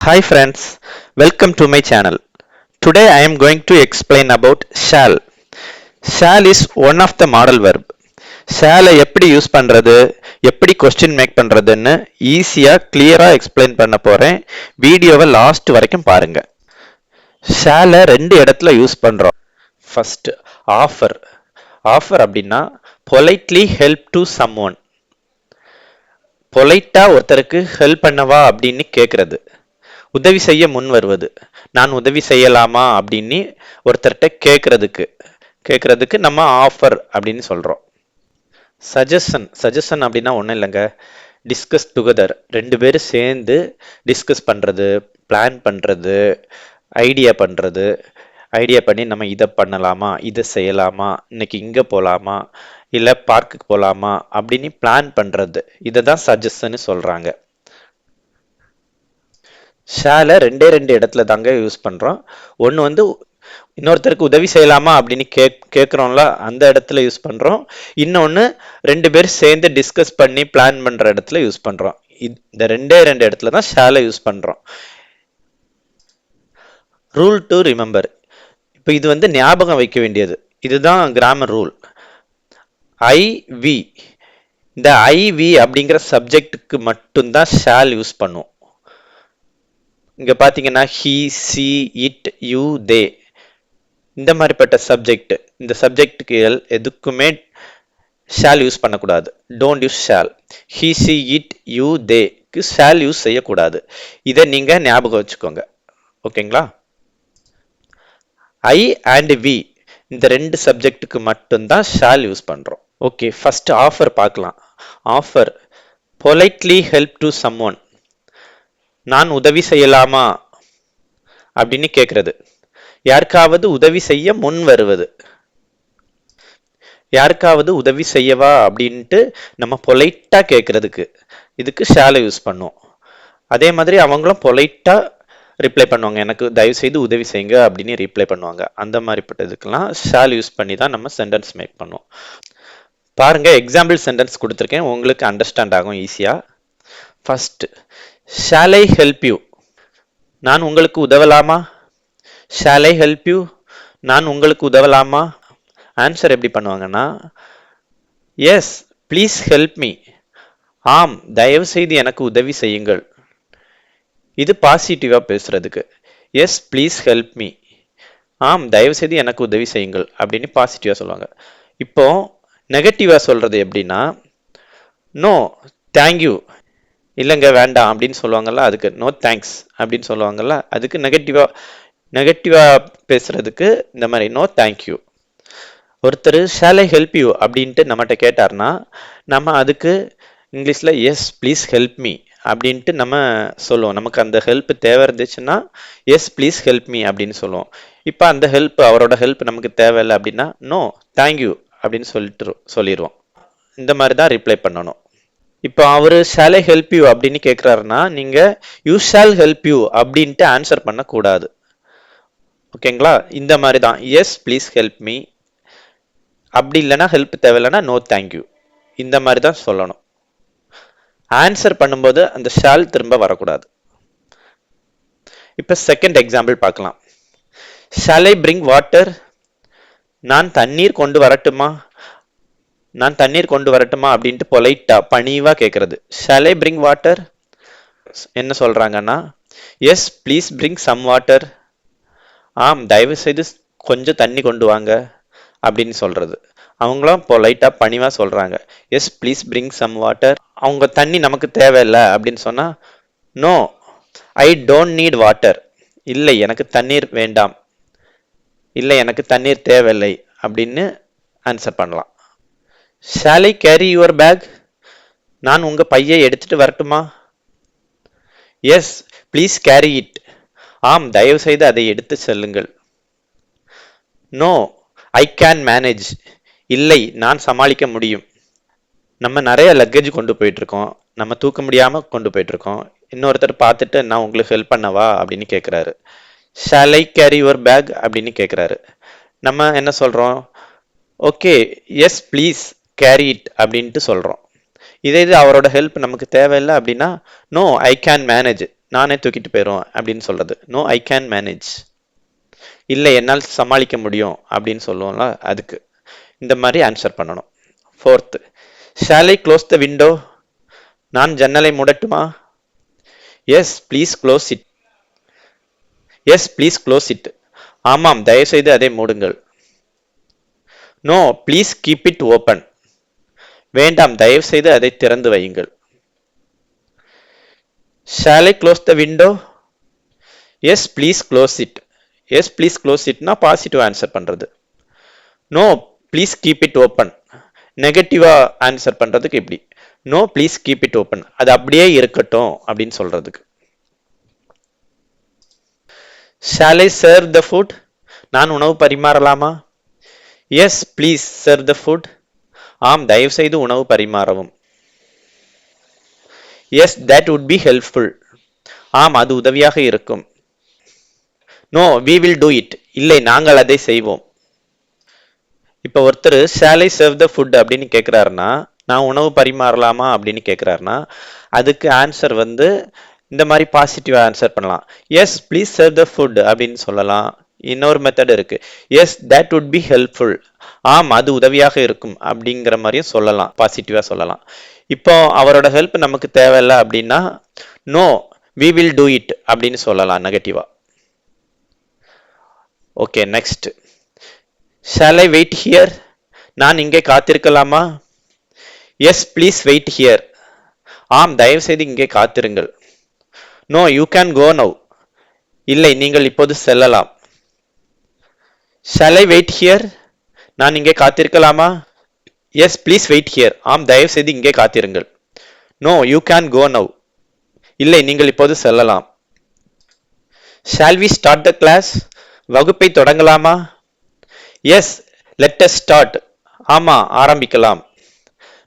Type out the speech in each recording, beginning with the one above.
Hi friends, welcome to my channel. Today I am going to explain about shall. Shall is one of the model verb. Shall எப்படி use பண்றது, எப்படி question make பண்றதுன்னு ஈஸியா கிளியரா explain பண்ண போறேன். வீடியோவை லாஸ்ட் வரைக்கும் பாருங்க. shall ரெண்டு இடத்துல யூஸ் பண்றோம். First offer. ஆஃபர் அப்படின்னா பொலைட்லி ஹெல்ப் டு சம்ஒன். பொலைட்டா ஒருத்தருக்கு ஹெல்ப் பண்ணவா அப்படின்னு கேட்கறது. உதவி செய்ய முன் வருவது. நான் உதவி செய்யலாமா அப்படின்னு ஒருத்தர்கிட்ட கேட்கறதுக்கு நம்ம ஆஃபர் அப்படின்னு சொல்றோம். சஜஷன் அப்படின்னா ஒன்றும் இல்லைங்க, டிஸ்கஸ் டுகெதர். ரெண்டு பேரும் சேர்ந்து டிஸ்கஸ் பண்றது, பிளான் பண்றது, ஐடியா பண்றது. ஐடியா பண்ணி நம்ம இதை பண்ணலாமா, இதை செய்யலாமா, இன்னைக்கு இங்க போலாமா, இல்ல பார்க்குக்கு போலாமா அப்படின்னு பிளான் பண்றது. இதை தான் சஜஷன் சொல்றாங்க. ஷால ரெண்டு இடத்துல தாங்க யூஸ் பண்றோம். ஒன்னு வந்து இன்னொருத்தருக்கு உதவி செய்யலாமா அப்படின்னு கேட்கிறோம்ல, அந்த இடத்துல யூஸ் பண்றோம். இன்னொன்னு ரெண்டு பேர் சேர்ந்து டிஸ்கஸ் பண்ணி பிளான் பண்ற இடத்துல யூஸ் பண்றோம். இந்த ரெண்டு இடத்துல தான் ஷால யூஸ் பண்றோம். Rule to remember. இப்போ இது வந்து ஞாபகம் வைக்க வேண்டியது. இதுதான் கிராமர் ரூல். ஐ வி, இந்த ஐ வி அப்படிங்கிற சப்ஜெக்டுக்கு மட்டும்தான் ஷால் யூஸ் பண்ணுவோம். இங்க பாத்தீங்கன்னா he, she, it, you, they, இந்த மாதிரிப்பட்ட சப்ஜெக்ட், இந்த சப்ஜெக்டுக்கு எதுக்குமே ஷால் யூஸ் பண்ணக்கூடாது. Don't use shall. He, she, it, you, தேக்கு ஷால் யூஸ் செய்யக்கூடாது. இதை நீங்க ஞாபகம் வச்சுக்கோங்க. ஓகேங்களா? ஐ அண்ட் வி, இந்த ரெண்டு சப்ஜெக்டுக்கு மட்டும்தான் ஷால் யூஸ் பண்றோம். ஓகே, ஃபர்ஸ்ட் ஆஃபர் பார்க்கலாம். Offer politely help to someone. நான் உதவி செய்யலாமா அப்படின்னு கேட்கறது. யாருக்காவது உதவி செய்ய முன் வருவது. யாருக்காவது உதவி செய்யவா அப்படின்ட்டு நம்ம பொலைட்டா கேட்கறதுக்கு இதுக்கு ஷால யூஸ் பண்ணுவோம். அதே மாதிரி அவங்களும் பொலைட்டா ரிப்ளை பண்ணுவாங்க, எனக்கு தயவு செய்து உதவி செய்யுங்க அப்படின்னு ரிப்ளை பண்ணுவாங்க. அந்த மாதிரிப்பட்டதுக்கெல்லாம் ஷால் யூஸ் பண்ணி தான் நம்ம சென்டென்ஸ் மேக் பண்ணுவோம். பாருங்க, எக்ஸாம்பிள் சென்டென்ஸ் கொடுத்துருக்கேன், உங்களுக்கு அண்டர்ஸ்டாண்ட் ஆகும் ஈஸியா. First, shall I help you. நான் உங்களுக்கு உதவலாமா. ஷால் ஐ ஹெல்ப் யூ, நான் உங்களுக்கு உதவலாமா. ஆன்சர் எப்படி பண்ணுவாங்கன்னா, எஸ் ப்ளீஸ் ஹெல்ப் மீ. ஆம், தயவு செய்து எனக்கு உதவி செய்யுங்கள். இது பாசிட்டிவா பேசுறதுக்கு. எஸ் ப்ளீஸ் ஹெல்ப் மீ, ஆம் தயவு செய்து எனக்கு உதவி செய்யுங்கள் அப்படின்னு பாசிட்டிவா சொல்லுவாங்க. இப்போ நெகட்டிவா சொல்றது எப்படின்னா, நோ தேங்க்யூ, இல்லைங்க வேண்டாம் அப்படின்னு சொல்லுவாங்கல்ல, அதுக்கு நோ தேங்க்ஸ் அப்படின்னு சொல்லுவாங்கல்ல, அதுக்கு நெகட்டிவா பேசுறதுக்கு இந்த மாதிரி நோ தேங்க்யூ. ஒருத்தர் ஷால் ஐ ஹெல்ப் யூ அப்படின்ட்டு நம்மகிட்ட கேட்டார்னா நம்ம அதுக்கு இங்கிலீஷ்ல எஸ் ப்ளீஸ் ஹெல்ப் மீ அப்படின்ட்டு நம்ம சொல்லுவோம். நமக்கு அந்த ஹெல்ப் தேவை இருந்துச்சுன்னா எஸ் ப்ளீஸ் ஹெல்ப் மீ அப்படின்னு சொல்லுவோம். இப்போ அந்த ஹெல்ப், அவரோட ஹெல்ப் நமக்கு தேவையில்லை அப்படின்னா நோ தேங்க்யூ அப்படின்னு சொல்லிடுவோம். இந்த மாதிரி தான் ரிப்ளை பண்ணணும். இப்போ அவரு ஷால் ஐ ஹெல்ப் யூ அப்படின்னு கேட்குறாருன்னா நீங்க யூ ஷால் ஹெல்ப் யூ அப்படின்ட்டு ஆன்சர் பண்ணக்கூடாது. ஓகேங்களா? இந்த மாதிரி தான் எஸ் ப்ளீஸ் ஹெல்ப் மீ, அப்படி இல்லைன்னா ஹெல்ப் தேவையில்லைன்னா நோ தேங்க்யூ, இந்த மாதிரி தான் சொல்லணும். ஆன்சர் பண்ணும்போது அந்த ஷால் திரும்ப வரக்கூடாது. இப்ப செகண்ட் எக்ஸாம்பிள் பார்க்கலாம். Shall I bring water. நான் தண்ணீர் கொண்டு வரட்டுமா. நான் தண்ணீர் கொண்டு வரட்டுமா அப்படின்ட்டு பொலைட்டா பணிவா கேட்கறது. ஷால் ஐ பிரிங் வாட்டர், என்ன சொல்றாங்கன்னா yes please bring some water. ஆம் தயவு செய்து கொஞ்சம் தண்ணி கொண்டு வாங்க அப்படின்னு சொல்றது. அவங்களும் பொலைட்டா பணிவா சொல்றாங்க, yes please bring some water. அவங்க தண்ணி நமக்கு தேவையில்லை அப்படின்னு சொன்னா no I don't need water, இல்லை எனக்கு தண்ணீர் வேண்டாம், இல்லை எனக்கு தண்ணீர் தேவையில்லை அப்படின்னு ஆன்சர் பண்ணலாம். Shall I carry your bag. நான் உங்க பையை எடுத்துட்டு வரட்டுமா. Yes please carry it. ஆம் தயவு செய்து அதை எடுத்து செல்லுங்கள். No I can manage. இல்லை நான் சமாளிக்க முடியும். நம்ம நிறைய லக்கேஜ் கொண்டு போயிட்டு இருக்கோம், நம்ம தூக்க முடியாம கொண்டு போயிட்டு இருக்கோம். இன்னொருத்தர் பார்த்துட்டு நான் உங்களுக்கு ஹெல்ப் பண்ணவா அப்படின்னு கேட்கிறாரு. Shall I carry your bag அப்படின்னு கேட்கிறாரு. நம்ம என்ன சொல்றோம், okay yes please carry it அப்படின்ட்டு சொல்றோம். இதே இது அவரோட ஹெல்ப் நமக்கு தேவையில்லை அப்படின்னா நோ ஐ கேன் மேனேஜ், நானே தூக்கிட்டு போயிடும் அப்படின்னு சொல்றது. No I can manage. இல்லை என்னால் சமாளிக்க முடியும் அப்படின்னு சொல்லுவோம்ல, அதுக்கு இந்த மாதிரி ஆன்சர் பண்ணணும். Fourth, shall I close the window? நான் ஜன்னலை மூடட்டுமா? Yes please close it. Yes please close it. ஆமாம் தயவுசெய்து அதை மூடுங்கள். No please keep it open. வேண்டாம் தயவுசெய்து அதை திறந்து வையுங்கள். Shall I close the window? Yes please close it. Yes please close இட்னா பாசிட்டிவ் ஆன்சர் பண்றது. No please keep it open, நெகட்டிவா ஆன்சர் பண்றதுக்கு இப்படி, no please keep it open, அது அப்படியே இருக்கட்டும் அப்படின்னு சொல்றதுக்கு. Shawl I serve the food? நான் உணவு பரிமாறலாமா? Yes please serve the food. ஆம் தயவு செய்து உணவு பரிமாறவும். Yes that would be helpful. ஆம் அது உதவியாக இருக்கும். No we will do it. இல்லை நாங்கள் அதை செய்வோம். இப்போ ஒருத்தர் shall I serve the food அப்படின்னு கேட்குறாருன்னா, நான் உணவு பரிமாறலாமா அப்படின்னு கேட்குறாருன்னா, அதுக்கு ஆன்சர் வந்து இந்த மாதிரி பாசிட்டிவா ஆன்சர் பண்ணலாம். S please serve the food அப்படின்னு சொல்லலாம். இன்னொரு மெத்தட் இருக்கு, S that would be helpful. ஆம் அது உதவியாக இருக்கும் அப்படிங்கிற மாதிரியும் சொல்லலாம், பாசிட்டிவா சொல்லலாம். இப்போ அவரோட ஹெல்ப் நமக்கு தேவையில்லை அப்படின்னா no we will do it அப்படின்னு சொல்லலாம் நெகட்டிவா. Okay next, shall I wait here? நான் இங்கே காத்திருக்கலாமா? Yes please wait here. ஆம் தயவு செய்து இங்கே காத்திருங்கள். No you can go now. இல்லை நீங்கள் இப்போது செல்லலாம். Shall I wait here? நான் இங்கே காத்திருக்கலாமா? Yes please wait here. ஆம் தயவு செய்து இங்கே காத்திருங்கள். No you can go now. இல்லை நீங்கள் இப்போது செல்லலாம். Shall we start the class? வகுப்பை தொடங்கலாமா? Yes let us start. ஆமா ஆரம்பிக்கலாம்.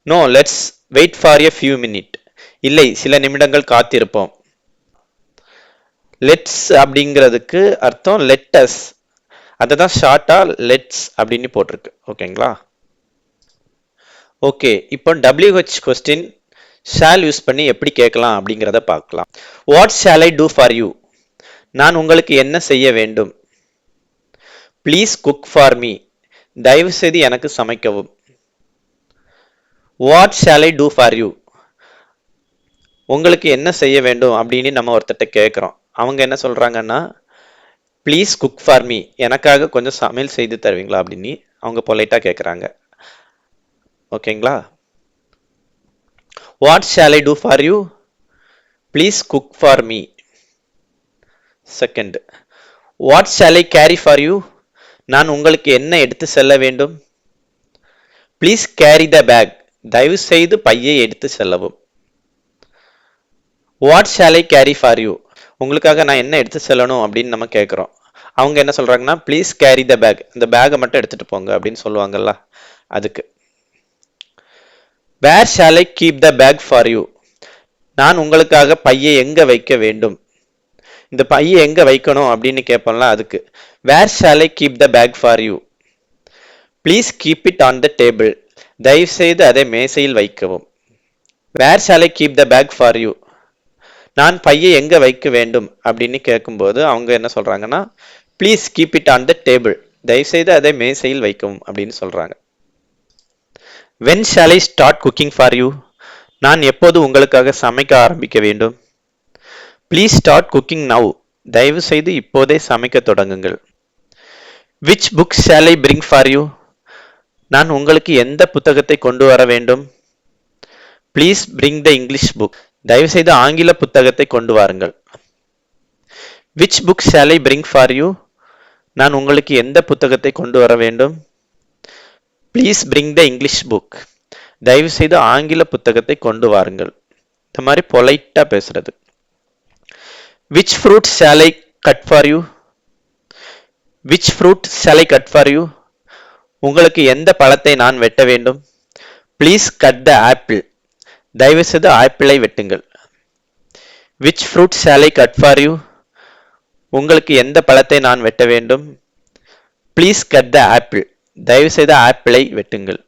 No let's wait for a few minute. இல்லை சில நிமிடங்கள் காத்திருப்போம். லெட்ஸ் அப்படிங்கிறதுக்கு அர்த்தம் லெட்டஸ், அதை தான் ஷார்ட்டா லெட்ஸ் அப்படின்னு போட்டிருக்கு. ஓகேங்களா? ஓகே இப்போ WH கொஸ்டின் ஷால் யூஸ் பண்ணி எப்படி கேட்கலாம் அப்படிங்கிறத பார்க்கலாம். What shall I do for you? நான் உங்களுக்கு என்ன செய்ய வேண்டும்? Please cook for me. தயவு செய்து எனக்கு சமைக்கவும். What shall I do for you? உங்களுக்கு என்ன செய்ய வேண்டும் அப்படின்னு நம்ம ஒருத்தட்ட கேட்குறோம். அவங்க என்ன சொல்றாங்கன்னா ப்ளீஸ் குக் ஃபார் மீ, எனக்காக கொஞ்சம் சமையல் செய்து தருவீங்களா அப்படின்னு அவங்க பொலைட்டா கேட்குறாங்க. ஓகேங்களா? What shall I do for you? Please cook for me. Second, what shall I carry for you? நான் உங்களுக்கு என்ன எடுத்து செல்ல வேண்டும்? Please carry the bag. தயவு செய்து பையை எடுத்து செல்லவும். What shall I carry for you? உங்களுக்காக நான் என்ன எடுத்து செல்லணும் அப்படின்னு நம்ம கேட்குறோம். அவங்க என்ன சொல்றாங்கன்னா ப்ளீஸ் கேரி த பேக், இந்த பேக்கை மட்டும் எடுத்துட்டு போங்க அப்படின்னு சொல்லுவாங்கல்ல, அதுக்கு. Where shall I keep the bag for you? நான் உங்களுக்காக பையை எங்க வைக்க வேண்டும்? இந்த பையை எங்க வைக்கணும் அப்படின்னு கேட்போம்ல, அதுக்கு where shall I keep the bag for you? Please keep it on the table. தயவு செய்து அதை மேசையில் வைக்கவும். Where shall I keep the bag for you? நான் பையை எங்க வைக்க வேண்டும் அப்படின்னு கேட்கும்போது அவங்க என்ன சொல்றாங்கன்னா please keep it on the table. தயவு செய்து அதை மேசையில் வைக்கவும் அப்படின்னு சொல்றாங்க. When shall I start cooking for you? நான் எப்போது உங்களுக்காக சமைக்க ஆரம்பிக்க வேண்டும்? Please start cooking now. தயவு செய்து இப்போதே சமைக்க தொடங்குங்கள். Which book shall I bring for you? நான் உங்களுக்கு எந்த புத்தகத்தை கொண்டு வர வேண்டும்? Please bring the English book. தயவு செய்து ஆங்கில புத்தகத்தை கொண்டு வாருங்கள். Which book shall I bring for you? நான் உங்களுக்கு எந்த புத்தகத்தை கொண்டு வர வேண்டும்? Please bring the English book. தயவு செய்து ஆங்கில புத்தகத்தை கொண்டு வாருங்கள். இந்த மாதிரி பொலைட்டா பேசுறது. Which fruit shall I cut for you? Which fruit shall I cut for you? உங்களுக்கு எந்த பழத்தை நான் வெட்ட வேண்டும்? Please cut the apple. தயவு செய்து ஆப்பிளை வெட்டுங்கள். Which fruit shall I cut for you? உங்களுக்கு எந்த பழத்தை நான் வெட்ட வேண்டும்? Please cut the apple. தயவு செய்து ஆப்பிளை வெட்டுங்கள்.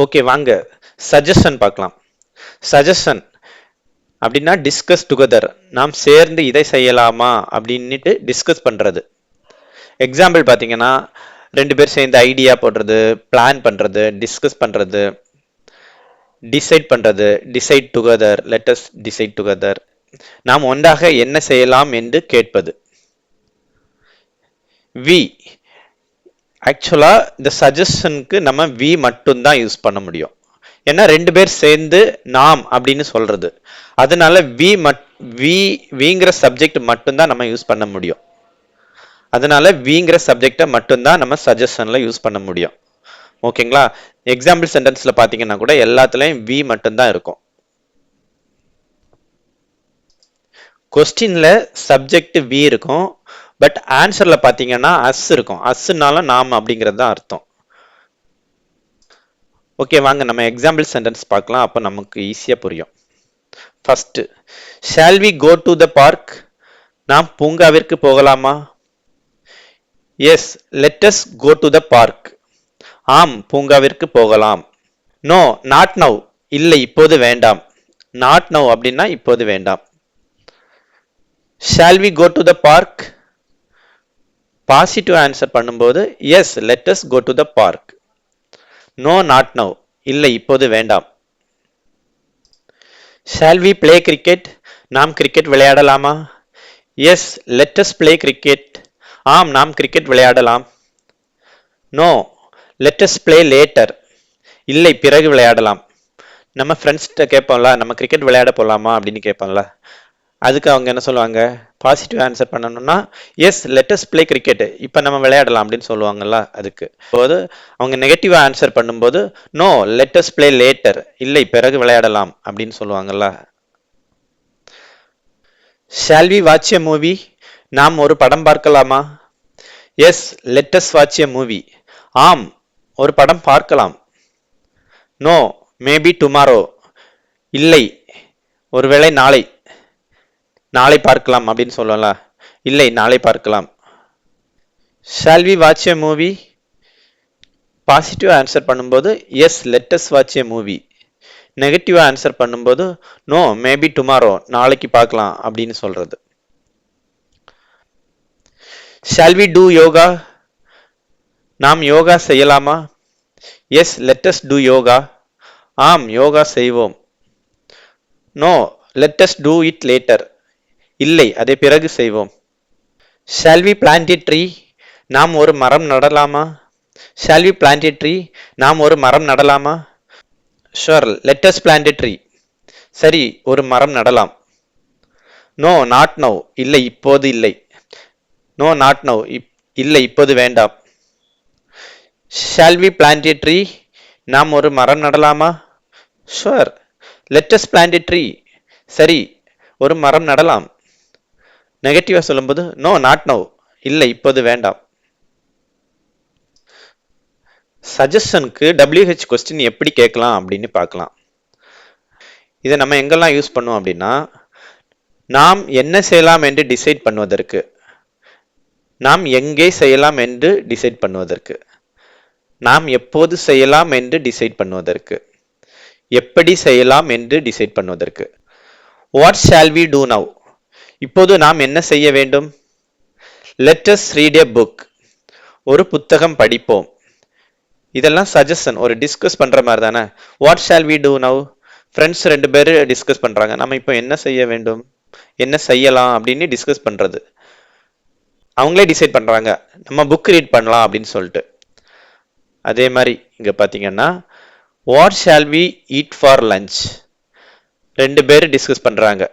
ஓகே வாங்க சஜஷன் பார்க்கலாம். சஜஷன் அப்படின்னா டிஸ்கஸ் டுகெதர், நாம் சேர்ந்து இதை செய்யலாமா அப்படின்னுட்டு டிஸ்கஸ் பண்றது. எக்ஸாம்பிள் பார்த்தீங்கன்னா, ரெண்டு பேர் சேர்ந்து ஐடியா போடுறது, பிளான் பண்றது, டிஸ்கஸ் பண்றது, டிசைட் பண்றது, decide together, let us decide together. நாம் ஒன்றாக என்ன செய்யலாம் என்று கேட்பது. வி, ஆக்சுவலா இந்த சஜஷனுக்கு நம்ம வி மட்டும்தான் யூஸ் பண்ண முடியும். ஏன்னா ரெண்டு பேர் சேர்ந்து நாம் அப்படின்னு சொல்றது. அதனால விங்கிற சப்ஜெக்ட் மட்டும்தான் நம்ம யூஸ் பண்ண முடியும். அதனால விங்கிற சப்ஜெக்டை மட்டும்தான் நம்ம சஜஷன்ல யூஸ் பண்ண முடியும். ஓகேங்களா? எக்ஸாம்பிள் சென்டென்ஸ்ல பாத்தீங்கன்னா கூட எல்லாத்துலயும் வி மட்டும்தான் இருக்கும். கொஸ்டின்ல சப்ஜெக்ட் வி இருக்கும், பட் ஆன்சர்ல பாத்தீங்கன்னா அஸ் இருக்கும். அஸ்னால நாம் அப்படிங்கிறது தான் அர்த்தம். ஓகே, வாங்க நம்ம எக்ஸாம்பிள் சென்டென்ஸ் பார்க்கலாம், அப்ப நமக்கு ஈஸியா புரியும். First, shall we go to the park? நாம் பூங்காவிற்கு போகலாமா? Yes, let us go to the park. ஆம், பூங்காவிற்கு போகலாம். No, not now. இல்லை, இப்போது வேண்டாம். நாட் நவ் அப்படின்னா இப்போது வேண்டாம். Shall we go to the park? Positive answer பண்ணும்போது yes, let us go to the park. No, not now. இல்லை, இப்போது வேண்டாம். Shall we play cricket? நாம் கிரிக்கெட் விளையாடலாமா? Yes, let us play cricket. ஆம், நாம் கிரிக்கெட் விளையாடலாம். No, let us play later. இல்லை, பிறகு விளையாடலாம். நம்ம ஃப்ரெண்ட்ஸ்கிட்ட கேட்போம்ல, நம்ம கிரிக்கெட் விளையாட போகலாமா அப்படின்னு கேட்போம்ல, அதுக்கு அவங்க என்ன சொல்லுவாங்க? பாசிட்டிவ் ஆன்சர் பண்ணணும்னா yes, let us play cricket, இப்போ நம்ம விளையாடலாம் அப்படின்னு சொல்லுவாங்கல்ல. அதுக்கு போது அவங்க நெகட்டிவ் ஆன்சர் பண்ணும்போது no, let us play later, இல்லை பிறகு விளையாடலாம் அப்படின்னு சொல்லுவாங்கல்ல. Shall we watch a movie? நாம் ஒரு படம் பார்க்கலாமா? Yes, let us watch a movie. ஆம், ஒரு படம் பார்க்கலாம். No, maybe tomorrow. இல்லை, ஒருவேளை நாளை. நாளை பார்க்கலாம் அப்படின்னு சொல்லல, இல்லை நாளை பார்க்கலாம். Shall we watch a movie? Positive answer பண்ணும்போது yes, let us watch a movie. Negative answer பண்ணும்போது நோ, மேபி டுமாரோ, நாளைக்கு பார்க்கலாம் அப்படின்னு சொல்றது. Shall we do yoga? நாம் யோகா செய்யலாமா? Yes, let us do yoga. ஆம், யோகா செய்வோம். No, let us do it later. இல்லை, அதை பிறகு செய்வோம். Shall we plant a tree? நாம் ஒரு மரம் நடலாமா? Shall we plant a tree? நாம் ஒரு மரம் நடலாமா? Sure, let us plant a tree. சரி, ஒரு மரம் நடலாம். No, not now. இல்லை, இப்போது இல்லை. No, not now. இல்லை, இப்போது வேண்டாம். Shall we plant a tree? நாம் ஒரு மரம் நடலாமா? Sure, let us plant a tree. சரி, ஒரு மரம் நடலாம். நெகட்டிவா சொல்லும்போது நோ, நாட் நவ். இல்லை, இப்போது வேண்டாம். சஜஷனுக்கு WH கொஸ்டின் எப்படி கேட்கலாம் அப்படின்னு பார்க்கலாம். இதை நம்ம எங்கெல்லாம் யூஸ் பண்ணுவோம் அப்படின்னா, நாம் என்ன செய்யலாம் என்று டிசைட் பண்ணுவதற்கு, நாம் எங்கே செய்யலாம் என்று டிசைட் பண்ணுவதற்கு, நாம் எப்போது செய்யலாம் என்று டிசைட் பண்ணுவதற்கு, எப்படி செய்யலாம் என்று டிசைட் பண்ணுவதற்கு. What shall we do now? இப்போது நாம் என்ன செய்ய வேண்டும்? Let us read a book. ஒரு புத்தகம் படிப்போம். இதெல்லாம் சஜஷன், ஒரு டிஸ்கஸ் பண்ற மாதிரி தானே. What shall we do now? Friends ரெண்டு பேர் டிஸ்கஸ் பண்றாங்க, நம்ம இப்போ என்ன செய்ய வேண்டும், என்ன செய்யலாம் அப்படின்னு டிஸ்கஸ் பண்றது. அவங்களே டிசைட் பண்றாங்க, நம்ம புக் ரீட் பண்ணலாம் அப்படின்னு சொல்லிட்டு. அதே மாதிரி இங்க பாத்தீங்கன்னா what shall we eat for lunch? ரெண்டு பேர் டிஸ்கஸ் பண்றாங்க,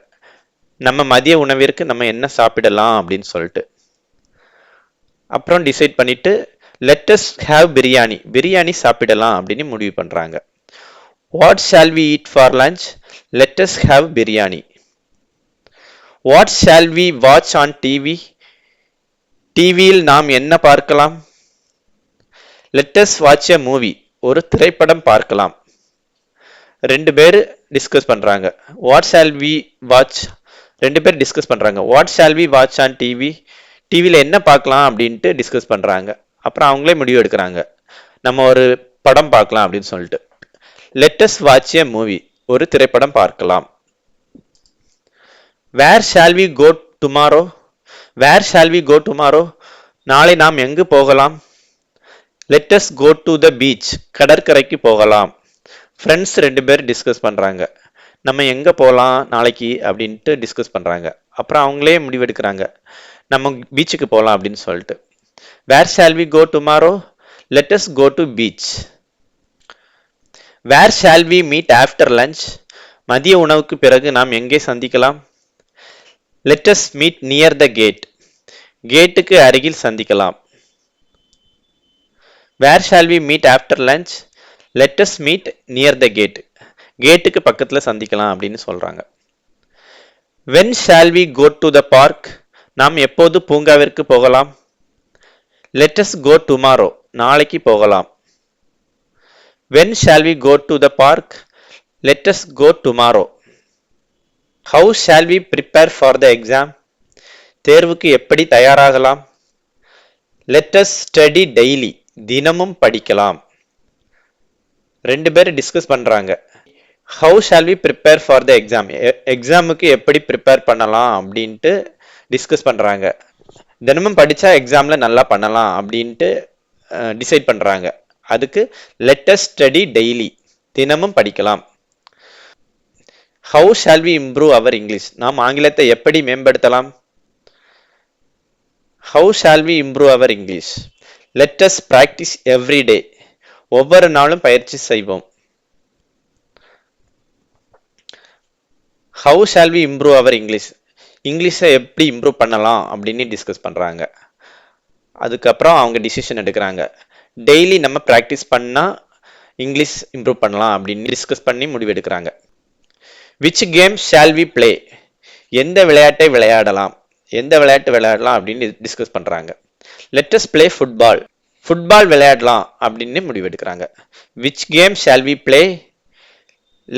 நம்ம மதிய உணவிற்கு நம்ம என்ன சாப்பிடலாம் அப்படின்னு சொல்லிட்டு. அப்புறம் டிசைட் பண்ணிட்டு let us have biryani, biryani சாப்பிடலாம் அப்படின்னு முடிவு பண்றாங்க. What shall we eat for lunch? Let us have biryani. What shall we watch on TV? டிவியில் நாம் என்ன பார்க்கலாம்? Let us watch a movie, ஒரு திரைப்படம் பார்க்கலாம். ரெண்டு பேர் டிஸ்கஸ் பண்றாங்க, வாட் ஷால் வி வாட்ச்? ரெண்டு பேர் டிஸ்கஸ் பண்றாங்க, what shall we watch on TV? டிவியில என்ன பார்க்கலாம் அப்படின்ட்டு டிஸ்கஸ் பண்றாங்க. அப்புறம் அவங்களே முடிவு எடுக்கிறாங்க, நம்ம ஒரு படம் பார்க்கலாம் அப்படின்னு சொல்லிட்டு. Let us watch a movie, ஒரு திரைப்படம் பார்க்கலாம். Where shall we go tomorrow? Where shall we go tomorrow? நாளை நாம் எங்கு போகலாம்? Let us go to the beach. கடற்கரைக்கு போகலாம். ஃப்ரெண்ட்ஸ் ரெண்டு பேர் டிஸ்கஸ் பண்றாங்க. நம்ம எங்க போகலாம் நாளைக்கு அப்படின்ட்டு டிஸ்கஸ் பண்றாங்க. அப்புறம் அவங்களே முடிவெடுக்கிறாங்க, நம்ம பீச்சுக்கு போகலாம் அப்படின்னு சொல்லிட்டு. Where shall we go tomorrow? Let us go to beach. Where shall we meet after lunch? மதிய உணவுக்கு பிறகு நாம் எங்கே சந்திக்கலாம்? Let us meet near the gate. கேட்டுக்கு அருகில் சந்திக்கலாம். Where shall we meet after lunch? Let us meet near the gate. கேட்டுக்கு பக்கத்துல சந்திக்கலாம் அப்படின்னு சொல்றாங்க. When shall we go to the park? நாம் எப்போது பூங்காவிற்கு போகலாம்? Let us go tomorrow. நாளைக்கு போகலாம். When shall we go to the park? Let us go tomorrow. How shall we prepare for the exam? தேர்வுக்கு எப்படி தயாராகலாம்? Let us study daily. தினமும் படிக்கலாம். ரெண்டு பேரும் டிஸ்கஸ் பண்றாங்க. How shall we prepare for the exam? எக்ஸாமுக்கு எப்படி ப்ரிப்பேர் பண்ணலாம் அப்படின்ட்டு டிஸ்கஸ் பண்றாங்க. தினமும் படிச்சா எக்ஸாம்ல நல்லா பண்ணலாம் அப்படின்ட்டு டிசைட் பண்றாங்க. அதுக்கு லெட் அஸ் ஸ்டடி டெய்லி. தினமும் படிக்கலாம். How shall we improve our English? நாம் ஆங்கிலத்தை எப்படி மேம்படுத்தலாம்? How shall we improve our English? Let us practise every day. ஒவ்வொரு நாளும் பயிற்சி செய்வோம். How shall we improve our English? இங்கிலீஷை எப்படி இம்ப்ரூவ் பண்ணலாம் அப்படின்னு டிஸ்கஸ் பண்றாங்க. அதுக்கப்புறம் அவங்க டிசிஷன் எடுக்கிறாங்க. டெய்லி நம்ம ப்ராக்டிஸ் பண்ணா இங்கிலீஷ் இம்ப்ரூவ் பண்ணலாம் அப்படின்னு டிஸ்கஸ் பண்ணி முடிவெடுக்கிறாங்க. Which game shall we play? எந்த விளையாட்டை விளையாடலாம்? எந்த விளையாட்டு விளையாடலாம் அப்படின்னு டிஸ்கஸ் பண்றாங்க. Let us play football. Football விளையாடலாம் அப்படின்னு முடிவெடுக்கிறாங்க. Which game shall we play?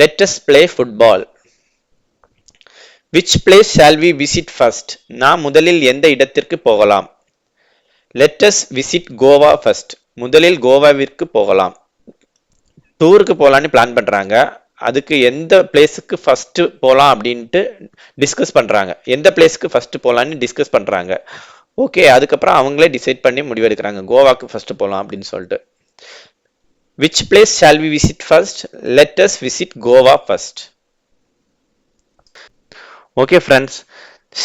Let us play football. Which place shall we visit first? நான் முதலில் எந்த இடத்திற்கு போகலாம்? Let us visit Goa first. முதலில் கோவாவிற்கு போகலாம். டூருக்கு போகலான்னு பிளான் பண்றாங்க. அதுக்கு எந்த பிளேஸுக்கு ஃபர்ஸ்ட் போகலாம் அப்படின்ட்டு டிஸ்கஸ் பண்றாங்க. எந்த பிளேஸ்க்கு ஃபர்ஸ்ட் போகலான்னு டிஸ்கஸ் பண்றாங்க. ஓகே, அதுக்கப்புறம் அவங்களே டிசைட் பண்ணி முடிவெடுக்கிறாங்க, கோவாக்கு ஃபர்ஸ்ட் போகலாம் அப்படின்னு சொல்லிட்டு. Which place shall we visit first? Let us visit Goa first. Okay friends,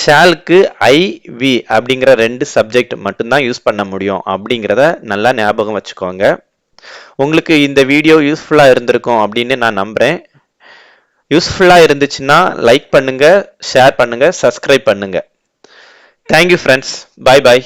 ஷாலுக்கு ஐ வி அப்படிங்கிற ரெண்டு சப்ஜெக்ட் மட்டும்தான் யூஸ் பண்ண முடியும் அப்படிங்கிறத நல்லா ஞாபகம் வச்சுக்கோங்க. உங்களுக்கு இந்த வீடியோ யூஸ்ஃபுல்லாக இருந்திருக்கும் அப்படின்னு நான் நம்புகிறேன். யூஸ்ஃபுல்லாக இருந்துச்சுன்னா லைக் பண்ணுங்க, ஷேர் பண்ணுங்க, சப்ஸ்கிரைப் பண்ணுங்க. Thank you friends. பாய் பாய்.